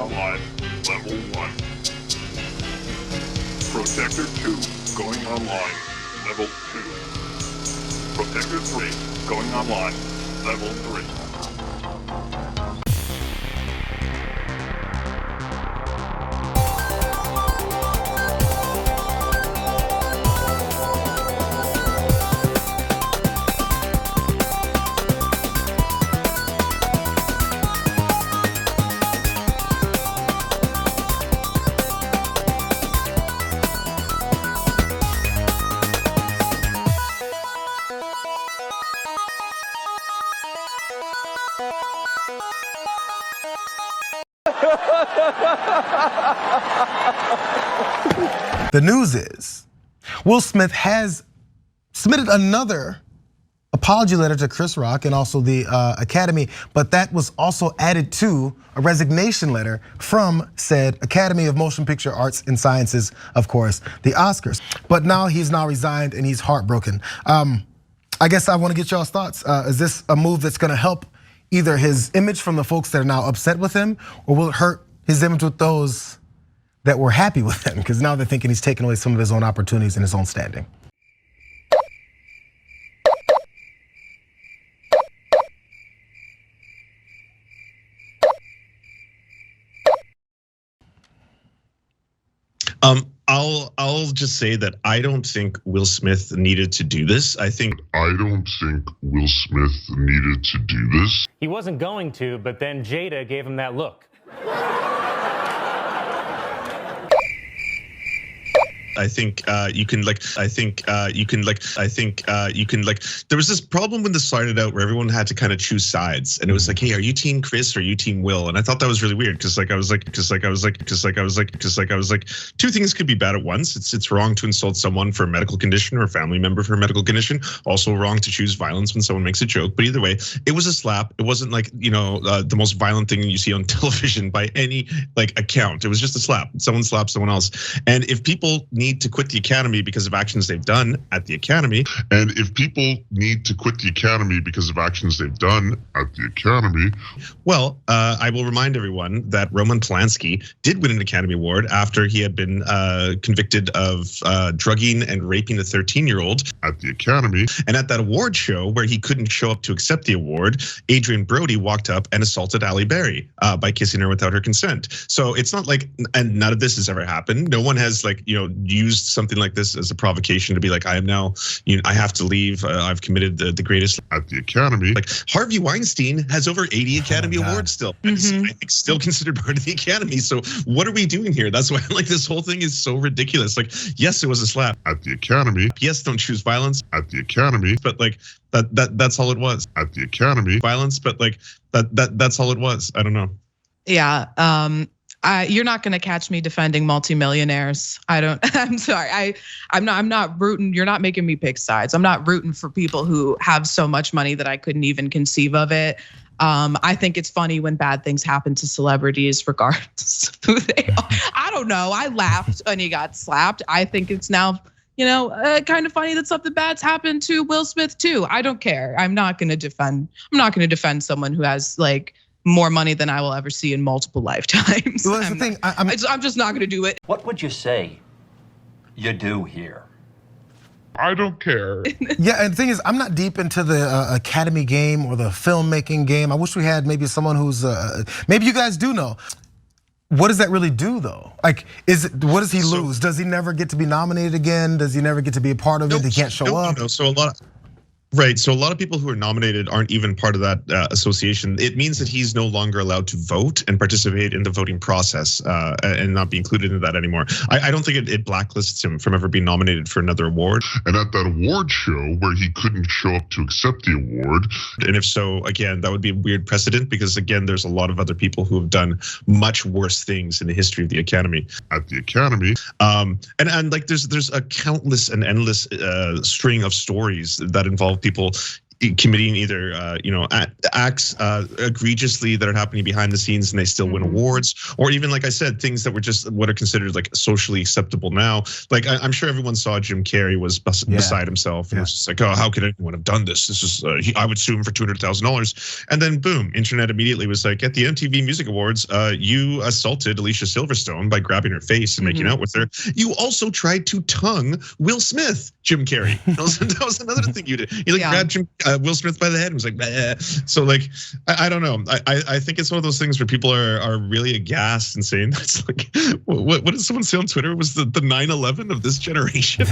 online, level 1. Protector 2, going online, level 2. Protector 3, going online, level 3. The news is Will Smith has submitted another apology letter to Chris Rock and also the Academy, but that was also added to a resignation letter from said Academy of Motion Picture Arts and Sciences, of course, the Oscars. But now he's resigned and he's heartbroken. I guess I want to get y'all's thoughts. Is this a move that's going to help either his image from the folks that are now upset with him, or will it hurt his image with those that were happy with him? Because now they're thinking he's taking away some of his own opportunities and his own standing. I'll just say that I don't think Will Smith needed to do this. I don't think Will Smith needed to do this. He wasn't going to, but then Jada gave him that look. I think you can there was this problem when this started out where everyone had to kind of choose sides, and it was like, hey, are you team Chris or are you team Will? And I thought that was really weird because I was like, two things could be bad at once. It's wrong to insult someone for a medical condition or a family member for a medical condition. Also wrong to choose violence when someone makes a joke. But either way, it was a slap. It wasn't like, the most violent thing you see on television by any account. It was just a slap. Someone slapped someone else. And if people need to quit the Academy because of actions they've done at the Academy, well, I will remind everyone that Roman Polanski did win an Academy Award after he had been convicted of drugging and raping a 13-year-old at the Academy. And at that award show where he couldn't show up to accept the award, Adrian Brody walked up and assaulted Halle Berry by kissing her without her consent. So it's not like, and none of this has ever happened. No one has used something like this as a provocation to be like, I am now, I have to leave. I've committed the greatest at the Academy. Like Harvey Weinstein has over 80 Academy Awards still. Mm-hmm. I think still considered part of the Academy. So what are we doing here? That's why this whole thing is so ridiculous. Yes, it was a slap at the Academy. Yes, don't choose violence at the Academy. But that's all it was at the Academy. Violence, but that's all it was. I don't know. Yeah. You're not going to catch me defending multimillionaires. I'm sorry. I'm not rooting. You're not making me pick sides. I'm not rooting for people who have so much money that I couldn't even conceive of it. I think it's funny when bad things happen to celebrities, regardless of who they are. I don't know. I laughed when he got slapped. I think it's now, kind of funny that something bad's happened to Will Smith too. I don't care. I'm not going to defend someone who has more money than I will ever see in multiple lifetimes. Well, that's the thing. I'm just not gonna do it. What would you say you do here? I don't care. Yeah, and the thing is, I'm not deep into the Academy game or the filmmaking game. I wish we had maybe someone who's, maybe you guys do know. What does that really do though? What does he lose? Does he never get to be nominated again? Does he never get to be a part of it? He can't show up? No, so a lot of people who are nominated aren't even part of that association. It means that he's no longer allowed to vote and participate in the voting process and not be included in that anymore. I don't think it blacklists him from ever being nominated for another award. And at that award show where he couldn't show up to accept the award, and if so, again, that would be a weird precedent because again, there's a lot of other people who have done much worse things in the history of the Academy. At the Academy, and there's a countless and endless string of stories that involve people committing either acts egregiously that are happening behind the scenes and they still win awards, or even, like I said, things that were just what are considered like socially acceptable now. Like I'm sure everyone saw Jim Carrey was beside himself and was just like, oh, how could anyone have done this? This is I would sue him for $200,000. And then boom, internet immediately was like, at the MTV Music Awards, you assaulted Alicia Silverstone by grabbing her face and making out with her. You also tried to tongue Will Smith, Jim Carrey. That was another thing you did. You grabbed Will Smith by the head and was like, bah. So like, I don't know. I think it's one of those things where people are really aghast and saying that's like, what did someone say on Twitter? It was the 9/11 of this generation.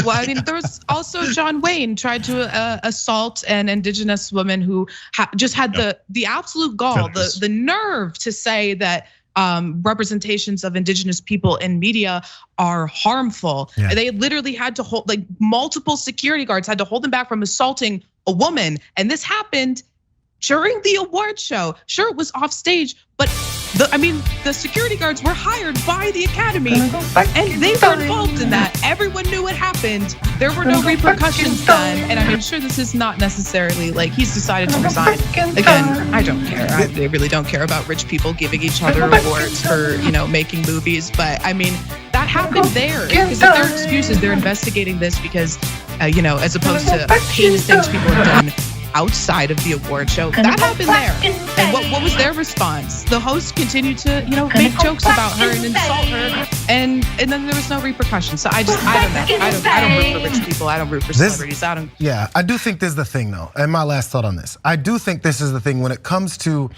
Well, I mean, there was also John Wayne tried to assault an indigenous woman who just had the absolute gall, the nerve to say that representations of indigenous people in media are harmful. Yeah. They literally had to hold, like multiple security guards had to hold them back from assaulting a woman. And this happened during the award show. Sure, it was off stage, but the security guards were hired by the Academy and they were involved in that. Everyone knew what happened. There were no repercussions then. And I'm sure this is not necessarily like he's decided to resign. Again, I don't care. I really don't care about rich people giving each other awards for, making movies. But I mean, that happened there. Because if their excuses, they're investigating this because, as opposed to heinous things people have done outside of the award show, that happened there. And what was their response? The host continued to, make jokes about her and insult her, and then there was no repercussions. So I don't know. I don't root for rich people. I don't root for celebrities. Yeah, I do think this is the thing though. And my last thought on this, I do think this is the thing when it comes to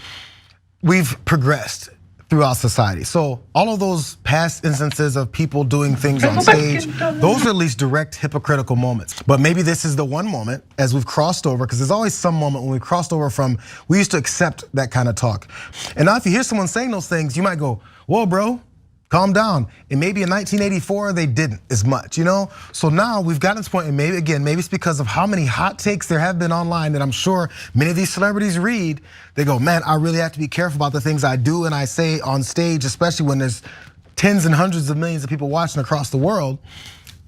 we've progressed throughout society. So all of those past instances of people doing things on stage, those are at least direct hypocritical moments. But maybe this is the one moment as we've crossed over, because there's always some moment when we crossed over from, we used to accept that kind of talk. And now if you hear someone saying those things, you might go, whoa, bro, calm down. And maybe in 1984, they didn't as much, So now we've gotten to this point, and maybe it's because of how many hot takes there have been online that I'm sure many of these celebrities read. They go, man, I really have to be careful about the things I do and I say on stage, especially when there's tens and hundreds of millions of people watching across the world.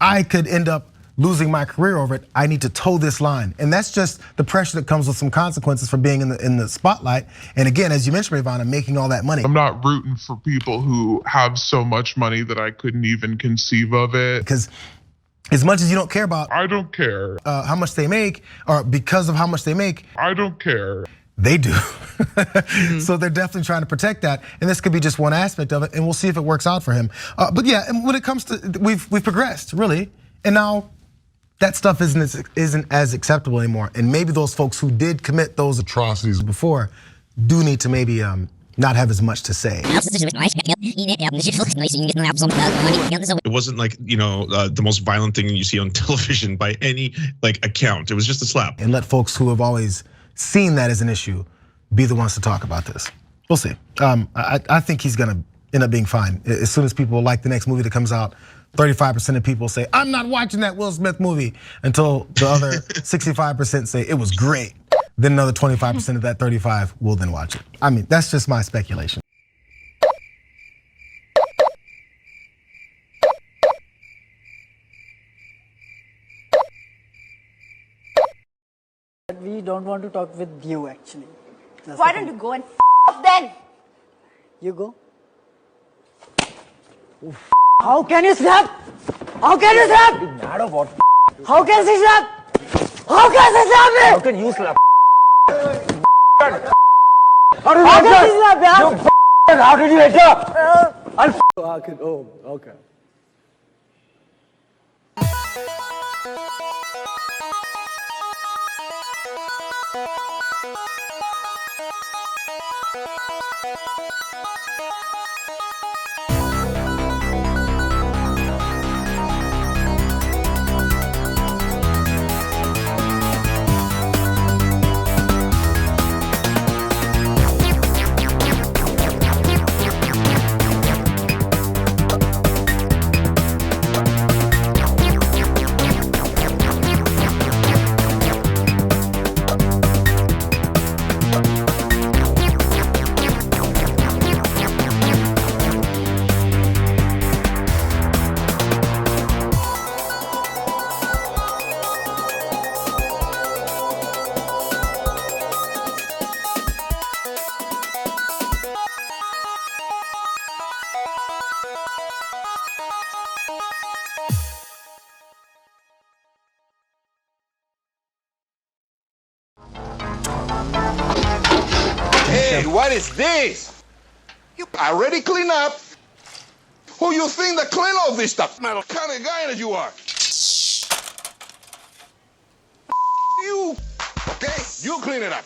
I could end up losing my career over it. I need to toe this line. And that's just the pressure that comes with some consequences for being in the spotlight. And again, as you mentioned, Ravana, making all that money. I'm not rooting for people who have so much money that I couldn't even conceive of it. Because as much as you don't care about, I don't care how much they make, or because of how much they make, I don't care. They do. So they're definitely trying to protect that. And this could be just one aspect of it, and we'll see if it works out for him. But yeah, and when it comes to, we've progressed, really. And now that stuff isn't as acceptable anymore. And maybe those folks who did commit those atrocities before do need to maybe not have as much to say. It wasn't like, the most violent thing you see on television by any account. It was just a slap. And let folks who have always seen that as an issue be the ones to talk about this. We'll see. I think he's gonna end up being fine. As soon as people like the next movie that comes out, 35% of people say, I'm not watching that Will Smith movie, until the other 65% say it was great. Then another 25% of that 35 will then watch it. I mean, that's just my speculation. We don't want to talk with you actually. Why don't you go and off then? You go. How can you slap? How can you slap? Mad or what? How can she slap? How can she slap me? How can you slap? How can she slap me? How did you enter? Oh, okay. Hey, what is this? You already clean up. Who you think that clean all this stuff? What kind of guy that you are? You. Okay, you clean it up.